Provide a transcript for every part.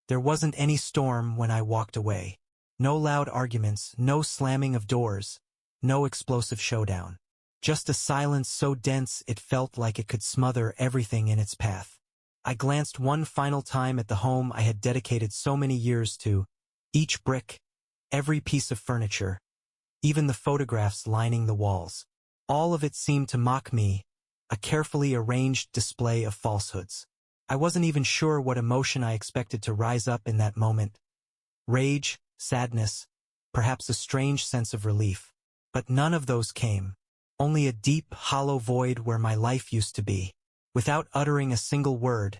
There wasn't any storm when I walked away. No loud arguments, no slamming of doors, no explosive showdown. Just a silence so dense it felt like it could smother everything in its path. I glanced one final time at the home I had dedicated so many years to. Each brick, every piece of furniture, even the photographs lining the walls. All of it seemed to mock me, a carefully arranged display of falsehoods. I wasn't even sure what emotion I expected to rise up in that moment. Rage, sadness, perhaps a strange sense of relief. But none of those came. Only a deep, hollow void where my life used to be. Without uttering a single word,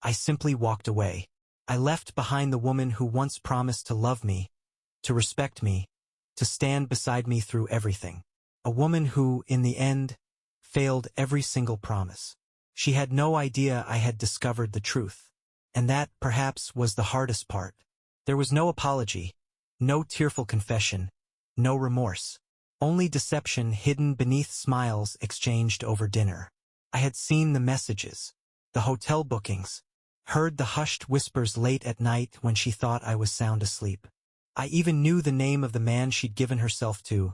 I simply walked away. I left behind the woman who once promised to love me, to respect me, to stand beside me through everything. A woman who, in the end, failed every single promise. She had no idea I had discovered the truth. And that, perhaps, was the hardest part. There was no apology, no tearful confession, no remorse. Only deception hidden beneath smiles exchanged over dinner. I had seen the messages, the hotel bookings, heard the hushed whispers late at night when she thought I was sound asleep. I even knew the name of the man she'd given herself to,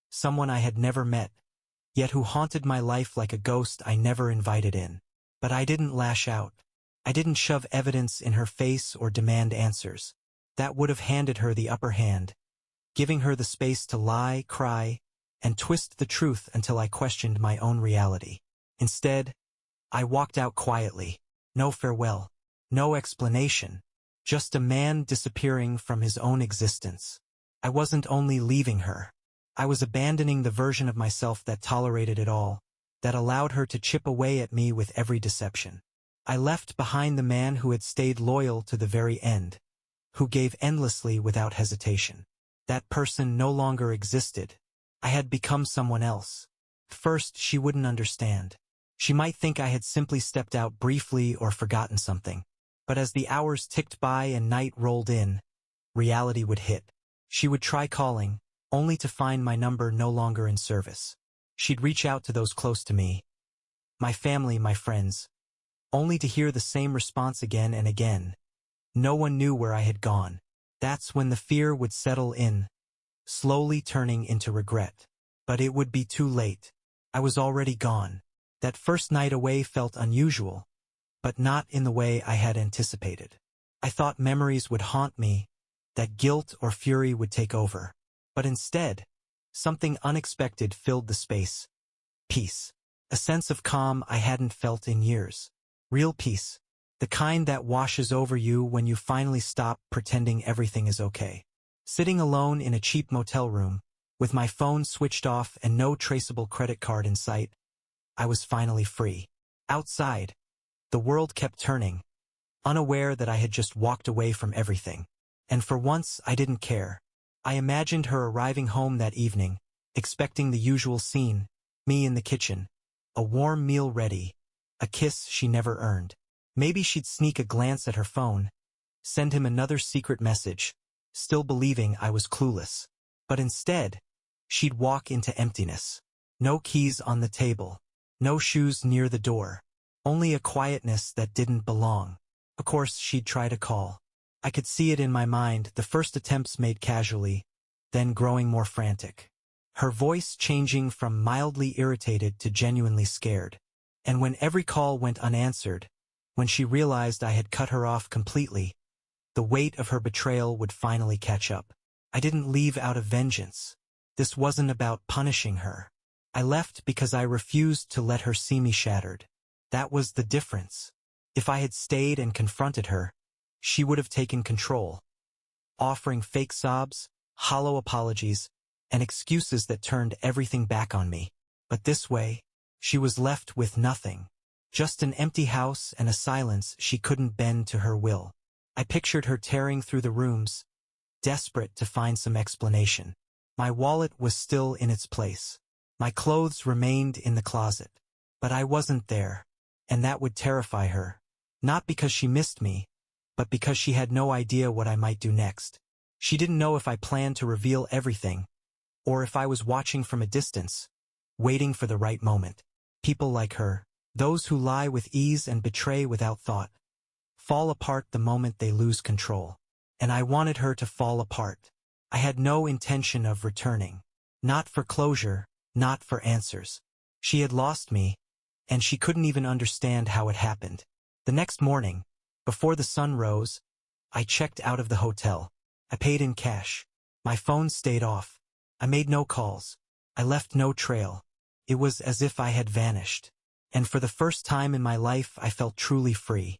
someone I had never met, yet who haunted my life like a ghost I never invited in. But I didn't lash out. I didn't shove evidence in her face or demand answers. That would have handed her the upper hand, giving her the space to lie, cry, and twist the truth until I questioned my own reality. Instead, I walked out quietly. No farewell, no explanation, just a man disappearing from his own existence. I wasn't only leaving her. I was abandoning the version of myself that tolerated it all, that allowed her to chip away at me with every deception. I left behind the man who had stayed loyal to the very end, who gave endlessly without hesitation. That person no longer existed. I had become someone else. First, she wouldn't understand. She might think I had simply stepped out briefly or forgotten something. But as the hours ticked by and night rolled in, reality would hit. She would try calling, only to find my number no longer in service. She'd reach out to those close to me, my family, my friends, only to hear the same response again and again. No one knew where I had gone. That's when the fear would settle in, slowly turning into regret. But it would be too late. I was already gone. That first night away felt unusual, but not in the way I had anticipated. I thought memories would haunt me, that guilt or fury would take over. But instead, something unexpected filled the space. Peace. A sense of calm I hadn't felt in years. Real peace. The kind that washes over you when you finally stop pretending everything is okay. Sitting alone in a cheap motel room, with my phone switched off and no traceable credit card in sight, I was finally free. Outside, the world kept turning, unaware that I had just walked away from everything. And for once, I didn't care. I imagined her arriving home that evening, expecting the usual scene, me in the kitchen, a warm meal ready, a kiss she never earned. Maybe she'd sneak a glance at her phone, send him another secret message, still believing I was clueless. But instead, she'd walk into emptiness. No keys on the table, no shoes near the door, only a quietness that didn't belong. Of course, she'd try to call. I could see it in my mind, the first attempts made casually, then growing more frantic. Her voice changing from mildly irritated to genuinely scared. And when every call went unanswered, when she realized I had cut her off completely, the weight of her betrayal would finally catch up. I didn't leave out of vengeance. This wasn't about punishing her. I left because I refused to let her see me shattered. That was the difference. If I had stayed and confronted her, she would have taken control, offering fake sobs, hollow apologies, and excuses that turned everything back on me. But this way, she was left with nothing, just an empty house and a silence she couldn't bend to her will. I pictured her tearing through the rooms, desperate to find some explanation. My wallet was still in its place. My clothes remained in the closet. But I wasn't there, and that would terrify her. Not because she missed me, but because she had no idea what I might do next. She didn't know if I planned to reveal everything, or if I was watching from a distance, waiting for the right moment. People like her, those who lie with ease and betray without thought, fall apart the moment they lose control. And I wanted her to fall apart. I had no intention of returning. Not for closure, not for answers. She had lost me, and she couldn't even understand how it happened. The next morning, before the sun rose, I checked out of the hotel. I paid in cash. My phone stayed off. I made no calls. I left no trail. It was as if I had vanished. And for the first time in my life, I felt truly free.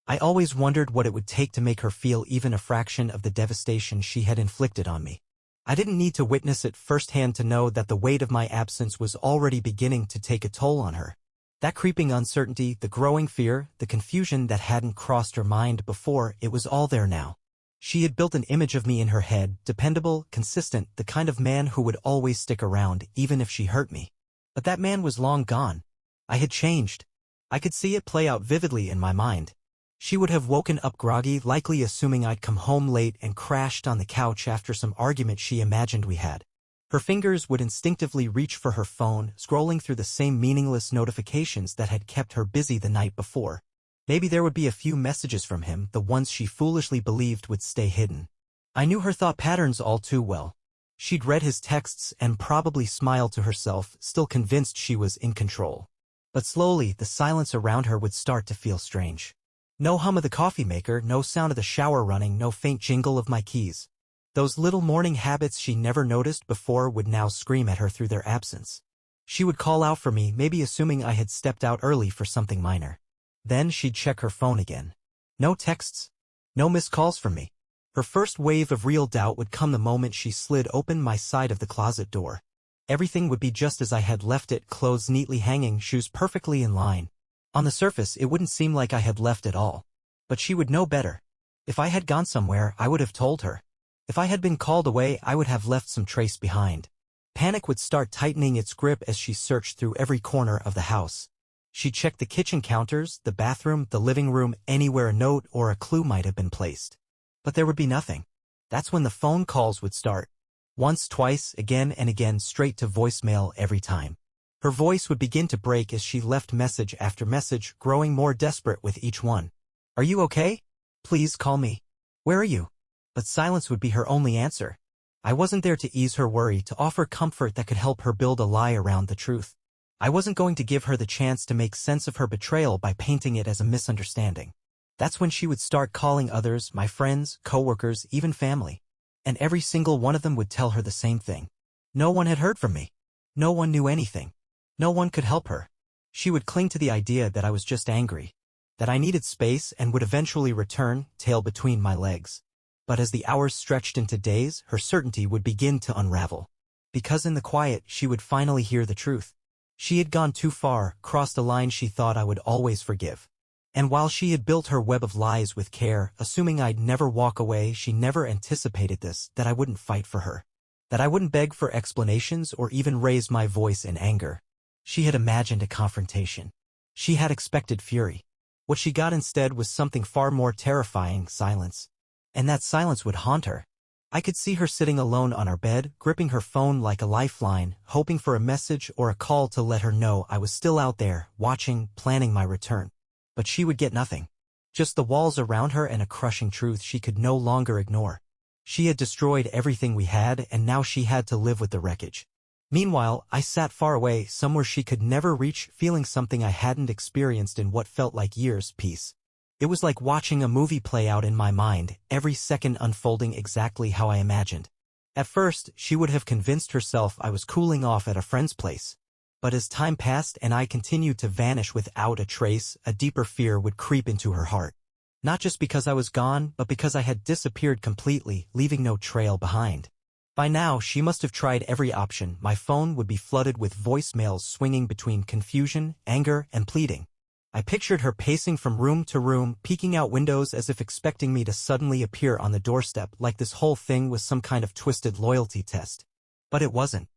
I always wondered what it would take to make her feel even a fraction of the devastation she had inflicted on me. I didn't need to witness it firsthand to know that the weight of my absence was already beginning to take a toll on her. That creeping uncertainty, the growing fear, the confusion that hadn't crossed her mind before, it was all there now. She had built an image of me in her head, dependable, consistent, the kind of man who would always stick around, even if she hurt me. But that man was long gone. I had changed. I could see it play out vividly in my mind. She would have woken up groggy, likely assuming I'd come home late and crashed on the couch after some argument she imagined we had. Her fingers would instinctively reach for her phone, scrolling through the same meaningless notifications that had kept her busy the night before. Maybe there would be a few messages from him, the ones she foolishly believed would stay hidden. I knew her thought patterns all too well. She'd read his texts and probably smiled to herself, still convinced she was in control. But slowly, the silence around her would start to feel strange. No hum of the coffee maker, no sound of the shower running, no faint jingle of my keys. Those little morning habits she never noticed before would now scream at her through their absence. She would call out for me, maybe assuming I had stepped out early for something minor. Then she'd check her phone again. No texts. No missed calls from me. Her first wave of real doubt would come the moment she slid open my side of the closet door. Everything would be just as I had left it, clothes neatly hanging, shoes perfectly in line. On the surface, it wouldn't seem like I had left at all. But she would know better. If I had gone somewhere, I would have told her. If I had been called away, I would have left some trace behind. Panic would start tightening its grip as she searched through every corner of the house. She checked the kitchen counters, the bathroom, the living room, anywhere a note or a clue might have been placed. But there would be nothing. That's when the phone calls would start. Once, twice, again and again, straight to voicemail every time. Her voice would begin to break as she left message after message, growing more desperate with each one. Are you okay? Please call me. Where are you? But silence would be her only answer. I wasn't there to ease her worry, to offer comfort that could help her build a lie around the truth. I wasn't going to give her the chance to make sense of her betrayal by painting it as a misunderstanding. That's when she would start calling others, my friends, coworkers, even family. And every single one of them would tell her the same thing. No one had heard from me. No one knew anything. No one could help her. She would cling to the idea that I was just angry, that I needed space and would eventually return, tail between my legs. But as the hours stretched into days, her certainty would begin to unravel. Because in the quiet, she would finally hear the truth. She had gone too far, crossed a line she thought I would always forgive. And while she had built her web of lies with care, assuming I'd never walk away, she never anticipated this, that I wouldn't fight for her. That I wouldn't beg for explanations or even raise my voice in anger. She had imagined a confrontation. She had expected fury. What she got instead was something far more terrifying, silence. And that silence would haunt her. I could see her sitting alone on our bed, gripping her phone like a lifeline, hoping for a message or a call to let her know I was still out there, watching, planning my return. But she would get nothing. Just the walls around her and a crushing truth she could no longer ignore. She had destroyed everything we had, and now she had to live with the wreckage. Meanwhile, I sat far away, somewhere she could never reach, feeling something I hadn't experienced in what felt like years, peace. It was like watching a movie play out in my mind, every second unfolding exactly how I imagined. At first, she would have convinced herself I was cooling off at a friend's place. But as time passed and I continued to vanish without a trace, a deeper fear would creep into her heart. Not just because I was gone, but because I had disappeared completely, leaving no trail behind. By now, she must have tried every option. My phone would be flooded with voicemails swinging between confusion, anger, and pleading. I pictured her pacing from room to room, peeking out windows as if expecting me to suddenly appear on the doorstep, like this whole thing was some kind of twisted loyalty test. But it wasn't.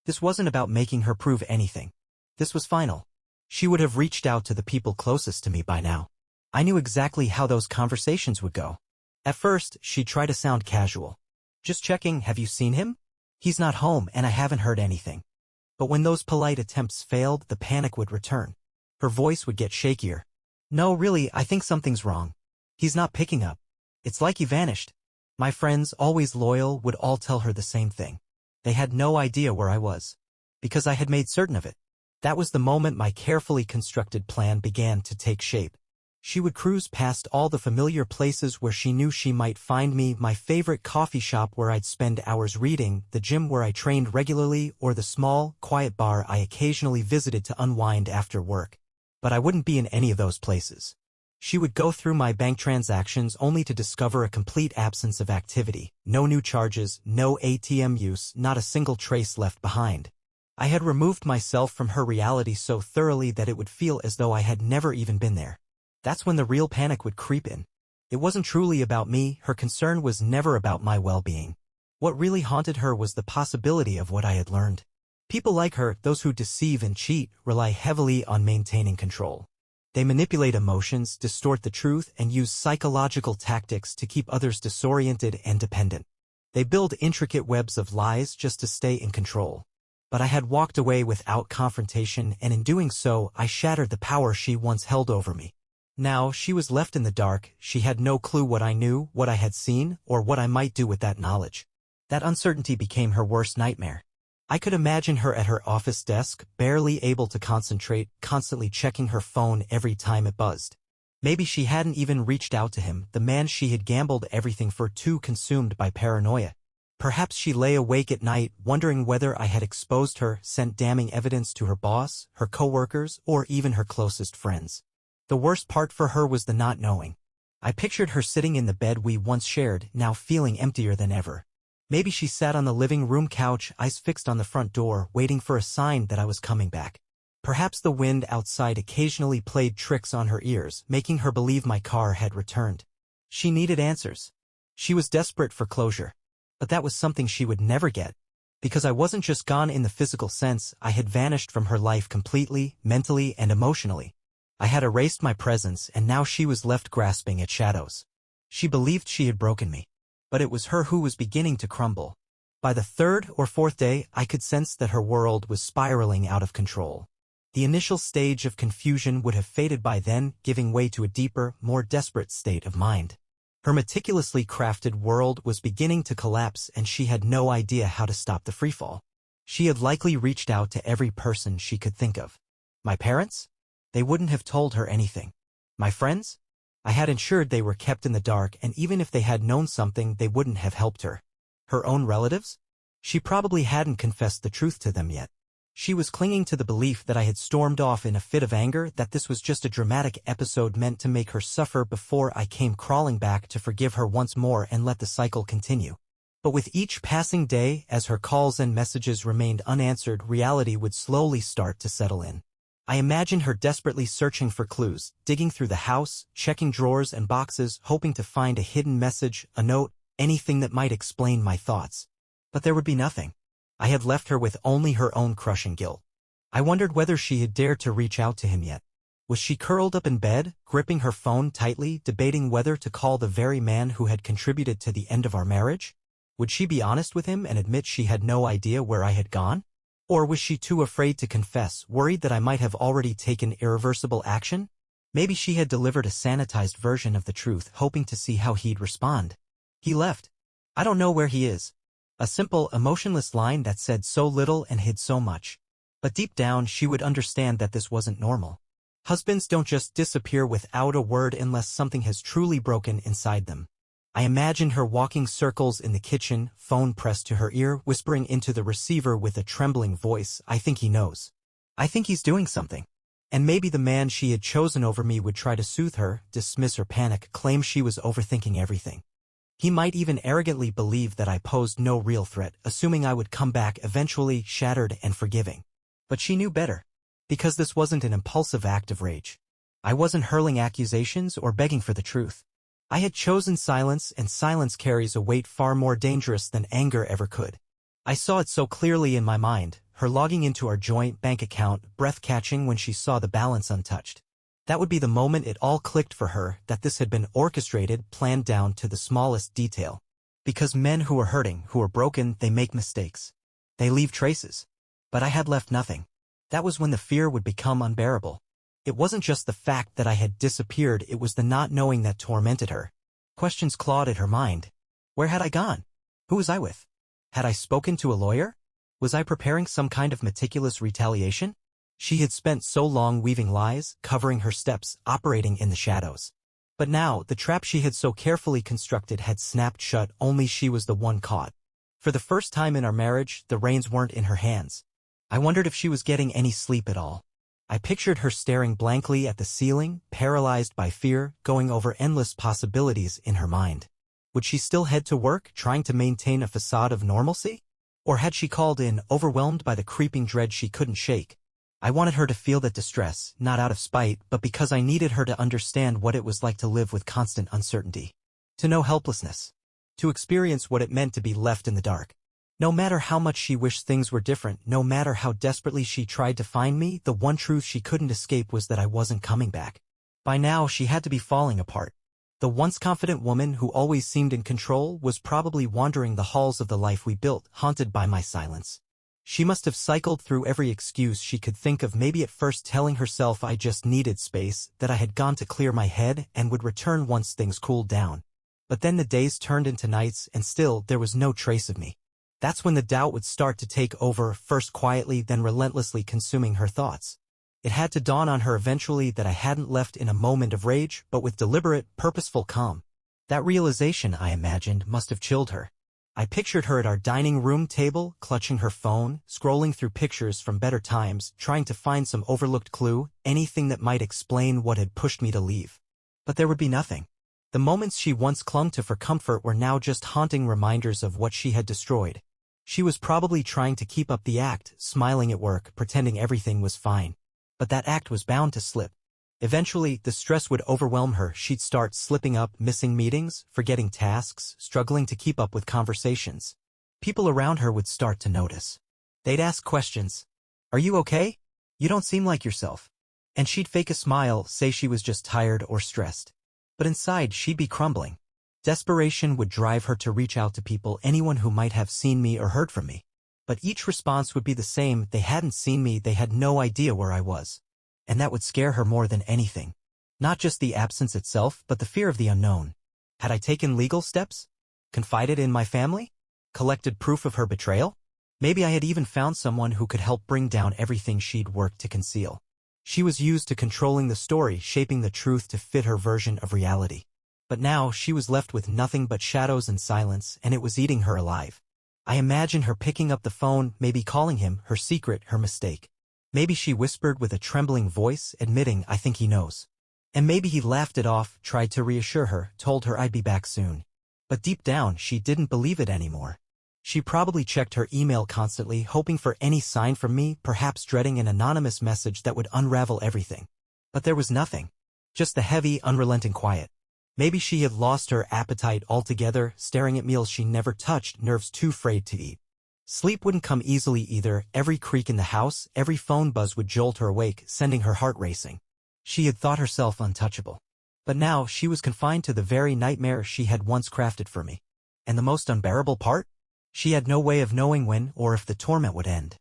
This wasn't about making her prove anything. This was final. She would have reached out to the people closest to me by now. I knew exactly how those conversations would go. At first, she'd try to sound casual. Just checking, have you seen him? He's not home and I haven't heard anything. But when those polite attempts failed, the panic would return. Her voice would get shakier. No, really, I think something's wrong. He's not picking up. It's like he vanished. My friends, always loyal, would all tell her the same thing. They had no idea where I was. Because I had made certain of it. That was the moment my carefully constructed plan began to take shape. She would cruise past all the familiar places where she knew she might find me, my favorite coffee shop where I'd spend hours reading, the gym where I trained regularly, or the small, quiet bar I occasionally visited to unwind after work. But I wouldn't be in any of those places. She would go through my bank transactions only to discover a complete absence of activity, no new charges, no ATM use, not a single trace left behind. I had removed myself from her reality so thoroughly that it would feel as though I had never even been there. That's when the real panic would creep in. It wasn't truly about me, her concern was never about my well-being. What really haunted her was the possibility of what I had learned. People like her, those who deceive and cheat, rely heavily on maintaining control. They manipulate emotions, distort the truth, and use psychological tactics to keep others disoriented and dependent. They build intricate webs of lies just to stay in control. But I had walked away without confrontation, and in doing so, I shattered the power she once held over me. Now, she was left in the dark. She had no clue what I knew, what I had seen, or what I might do with that knowledge. That uncertainty became her worst nightmare. I could imagine her at her office desk, barely able to concentrate, constantly checking her phone every time it buzzed. Maybe she hadn't even reached out to him, the man she had gambled everything for, too consumed by paranoia. Perhaps she lay awake at night, wondering whether I had exposed her, sent damning evidence to her boss, her coworkers, or even her closest friends. The worst part for her was the not knowing. I pictured her sitting in the bed we once shared, now feeling emptier than ever. Maybe she sat on the living room couch, eyes fixed on the front door, waiting for a sign that I was coming back. Perhaps the wind outside occasionally played tricks on her ears, making her believe my car had returned. She needed answers. She was desperate for closure. But that was something she would never get. Because I wasn't just gone in the physical sense, I had vanished from her life completely, mentally and emotionally. I had erased my presence, and now she was left grasping at shadows. She believed she had broken me. But it was her who was beginning to crumble. By the third or fourth day, I could sense that her world was spiraling out of control. The initial stage of confusion would have faded by then, giving way to a deeper, more desperate state of mind. Her meticulously crafted world was beginning to collapse, and she had no idea how to stop the freefall. She had likely reached out to every person she could think of. My parents? They wouldn't have told her anything. My friends? I had ensured they were kept in the dark, and even if they had known something, they wouldn't have helped her. Her own relatives? She probably hadn't confessed the truth to them yet. She was clinging to the belief that I had stormed off in a fit of anger, that this was just a dramatic episode meant to make her suffer before I came crawling back to forgive her once more and let the cycle continue. But with each passing day, as her calls and messages remained unanswered, reality would slowly start to settle in. I imagined her desperately searching for clues, digging through the house, checking drawers and boxes, hoping to find a hidden message, a note, anything that might explain my thoughts. But there would be nothing. I had left her with only her own crushing guilt. I wondered whether she had dared to reach out to him yet. Was she curled up in bed, gripping her phone tightly, debating whether to call the very man who had contributed to the end of our marriage? Would she be honest with him and admit she had no idea where I had gone? Or was she too afraid to confess, worried that I might have already taken irreversible action? Maybe she had delivered a sanitized version of the truth, hoping to see how he'd respond. He left. I don't know where he is. A simple, emotionless line that said so little and hid so much. But deep down, she would understand that this wasn't normal. Husbands don't just disappear without a word unless something has truly broken inside them. I imagined her walking circles in the kitchen, phone pressed to her ear, whispering into the receiver with a trembling voice, "I think he knows. I think he's doing something." And maybe the man she had chosen over me would try to soothe her, dismiss her panic, claim she was overthinking everything. He might even arrogantly believe that I posed no real threat, assuming I would come back eventually, shattered and forgiving. But she knew better. Because this wasn't an impulsive act of rage. I wasn't hurling accusations or begging for the truth. I had chosen silence, and silence carries a weight far more dangerous than anger ever could. I saw it so clearly in my mind, her logging into our joint bank account, breath-catching when she saw the balance untouched. That would be the moment it all clicked for her, that this had been orchestrated, planned down to the smallest detail. Because men who are hurting, who are broken, they make mistakes. They leave traces. But I had left nothing. That was when the fear would become unbearable. It wasn't just the fact that I had disappeared, it was the not knowing that tormented her. Questions clawed at her mind. Where had I gone? Who was I with? Had I spoken to a lawyer? Was I preparing some kind of meticulous retaliation? She had spent so long weaving lies, covering her steps, operating in the shadows. But now, the trap she had so carefully constructed had snapped shut, only she was the one caught. For the first time in our marriage, the reins weren't in her hands. I wondered if she was getting any sleep at all. I pictured her staring blankly at the ceiling, paralyzed by fear, going over endless possibilities in her mind. Would she still head to work, trying to maintain a facade of normalcy? Or had she called in, overwhelmed by the creeping dread she couldn't shake? I wanted her to feel that distress, not out of spite, but because I needed her to understand what it was like to live with constant uncertainty. To know helplessness. To experience what it meant to be left in the dark. No matter how much she wished things were different, no matter how desperately she tried to find me, the one truth she couldn't escape was that I wasn't coming back. By now, she had to be falling apart. The once confident woman who always seemed in control was probably wandering the halls of the life we built, haunted by my silence. She must have cycled through every excuse she could think of, maybe at first telling herself I just needed space, that I had gone to clear my head and would return once things cooled down. But then the days turned into nights and still there was no trace of me. That's when the doubt would start to take over, first quietly, then relentlessly consuming her thoughts. It had to dawn on her eventually that I hadn't left in a moment of rage, but with deliberate, purposeful calm. That realization, I imagined, must have chilled her. I pictured her at our dining room table, clutching her phone, scrolling through pictures from better times, trying to find some overlooked clue, anything that might explain what had pushed me to leave. But there would be nothing. The moments she once clung to for comfort were now just haunting reminders of what she had destroyed. She was probably trying to keep up the act, smiling at work, pretending everything was fine. But that act was bound to slip. Eventually, the stress would overwhelm her. She'd start slipping up, missing meetings, forgetting tasks, struggling to keep up with conversations. People around her would start to notice. They'd ask questions. Are you okay? You don't seem like yourself. And she'd fake a smile, say she was just tired or stressed. But inside, she'd be crumbling. Desperation would drive her to reach out to people, anyone who might have seen me or heard from me. But each response would be the same: they hadn't seen me, they had no idea where I was. And that would scare her more than anything. Not just the absence itself, but the fear of the unknown. Had I taken legal steps? Confided in my family? Collected proof of her betrayal? Maybe I had even found someone who could help bring down everything she'd worked to conceal. She was used to controlling the story, shaping the truth to fit her version of reality. But now she was left with nothing but shadows and silence, and it was eating her alive. I imagined her picking up the phone, maybe calling him, her secret, her mistake. Maybe she whispered with a trembling voice, admitting, I think he knows. And maybe he laughed it off, tried to reassure her, told her I'd be back soon. But deep down, she didn't believe it anymore. She probably checked her email constantly, hoping for any sign from me, perhaps dreading an anonymous message that would unravel everything. But there was nothing. Just the heavy, unrelenting quiet. Maybe she had lost her appetite altogether, staring at meals she never touched, nerves too frayed to eat. Sleep wouldn't come easily either. Every creak in the house, every phone buzz would jolt her awake, sending her heart racing. She had thought herself untouchable. But now she was confined to the very nightmare she had once crafted for me. And the most unbearable part? She had no way of knowing when or if the torment would end.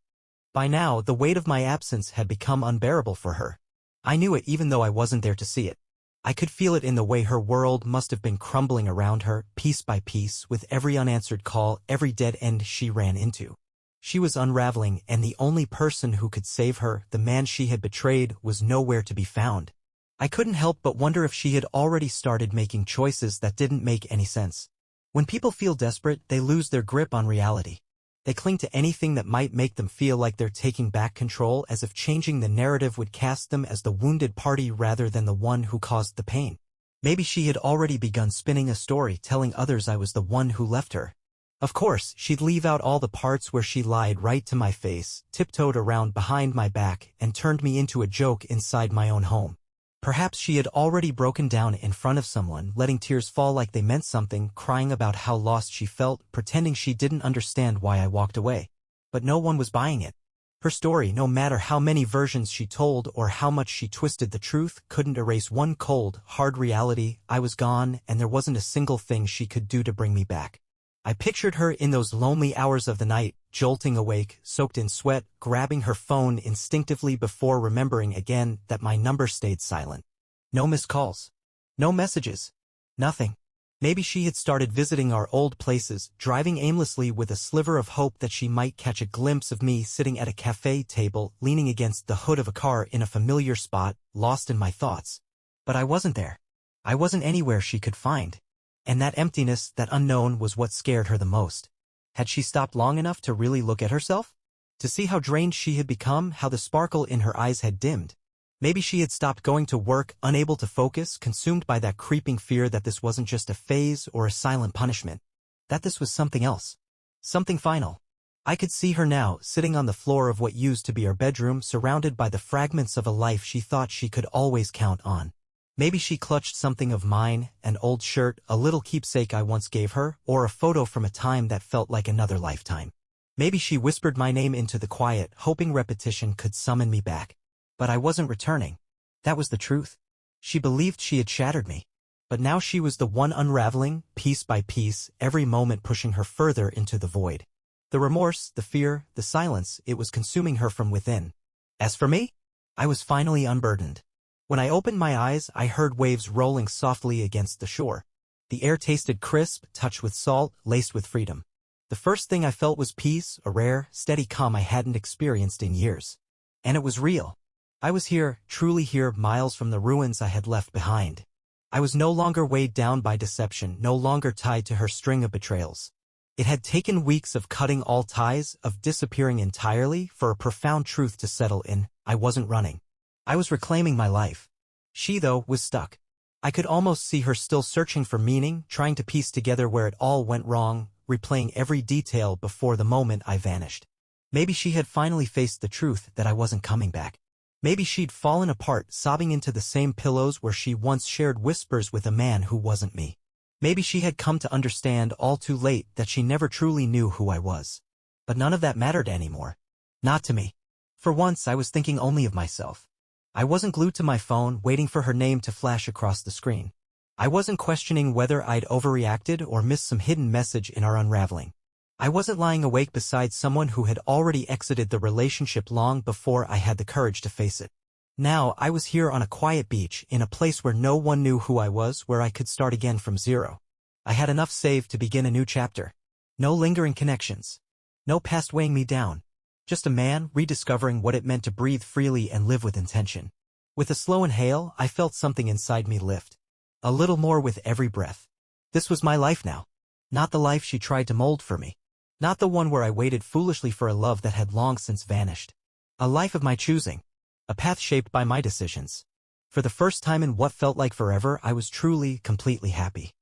By now, the weight of my absence had become unbearable for her. I knew it even though I wasn't there to see it. I could feel it in the way her world must have been crumbling around her, piece by piece, with every unanswered call, every dead end she ran into. She was unraveling, and the only person who could save her, the man she had betrayed, was nowhere to be found. I couldn't help but wonder if she had already started making choices that didn't make any sense. When people feel desperate, they lose their grip on reality. They cling to anything that might make them feel like they're taking back control, as if changing the narrative would cast them as the wounded party rather than the one who caused the pain. Maybe she had already begun spinning a story, telling others I was the one who left her. Of course, she'd leave out all the parts where she lied right to my face, tiptoed around behind my back, and turned me into a joke inside my own home. Perhaps she had already broken down in front of someone, letting tears fall like they meant something, crying about how lost she felt, pretending she didn't understand why I walked away. But no one was buying it. Her story, no matter how many versions she told or how much she twisted the truth, couldn't erase one cold, hard reality: I was gone, and there wasn't a single thing she could do to bring me back. I pictured her in those lonely hours of the night, jolting awake, soaked in sweat, grabbing her phone instinctively before remembering again that my number stayed silent. No missed calls. No messages. Nothing. Maybe she had started visiting our old places, driving aimlessly with a sliver of hope that she might catch a glimpse of me sitting at a cafe table, leaning against the hood of a car in a familiar spot, lost in my thoughts. But I wasn't there. I wasn't anywhere she could find. And that emptiness, that unknown, was what scared her the most. Had she stopped long enough to really look at herself? To see how drained she had become, how the sparkle in her eyes had dimmed? Maybe she had stopped going to work, unable to focus, consumed by that creeping fear that this wasn't just a phase or a silent punishment. That this was something else. Something final. I could see her now, sitting on the floor of what used to be her bedroom, surrounded by the fragments of a life she thought she could always count on. Maybe she clutched something of mine, an old shirt, a little keepsake I once gave her, or a photo from a time that felt like another lifetime. Maybe she whispered my name into the quiet, hoping repetition could summon me back. But I wasn't returning. That was the truth. She believed she had shattered me. But now she was the one unraveling, piece by piece, every moment pushing her further into the void. The remorse, the fear, the silence, it was consuming her from within. As for me, I was finally unburdened. When I opened my eyes, I heard waves rolling softly against the shore. The air tasted crisp, touched with salt, laced with freedom. The first thing I felt was peace, a rare, steady calm I hadn't experienced in years. And it was real. I was here, truly here, miles from the ruins I had left behind. I was no longer weighed down by deception, no longer tied to her string of betrayals. It had taken weeks of cutting all ties, of disappearing entirely, for a profound truth to settle in. I wasn't running. I was reclaiming my life. She, though, was stuck. I could almost see her still searching for meaning, trying to piece together where it all went wrong, replaying every detail before the moment I vanished. Maybe she had finally faced the truth that I wasn't coming back. Maybe she'd fallen apart, sobbing into the same pillows where she once shared whispers with a man who wasn't me. Maybe she had come to understand all too late that she never truly knew who I was. But none of that mattered anymore. Not to me. For once, I was thinking only of myself. I wasn't glued to my phone, waiting for her name to flash across the screen. I wasn't questioning whether I'd overreacted or missed some hidden message in our unraveling. I wasn't lying awake beside someone who had already exited the relationship long before I had the courage to face it. Now, I was here on a quiet beach, in a place where no one knew who I was, where I could start again from zero. I had enough saved to begin a new chapter. No lingering connections. No past weighing me down. Just a man rediscovering what it meant to breathe freely and live with intention. With a slow inhale, I felt something inside me lift. A little more with every breath. This was my life now. Not the life she tried to mold for me. Not the one where I waited foolishly for a love that had long since vanished. A life of my choosing. A path shaped by my decisions. For the first time in what felt like forever, I was truly, completely happy.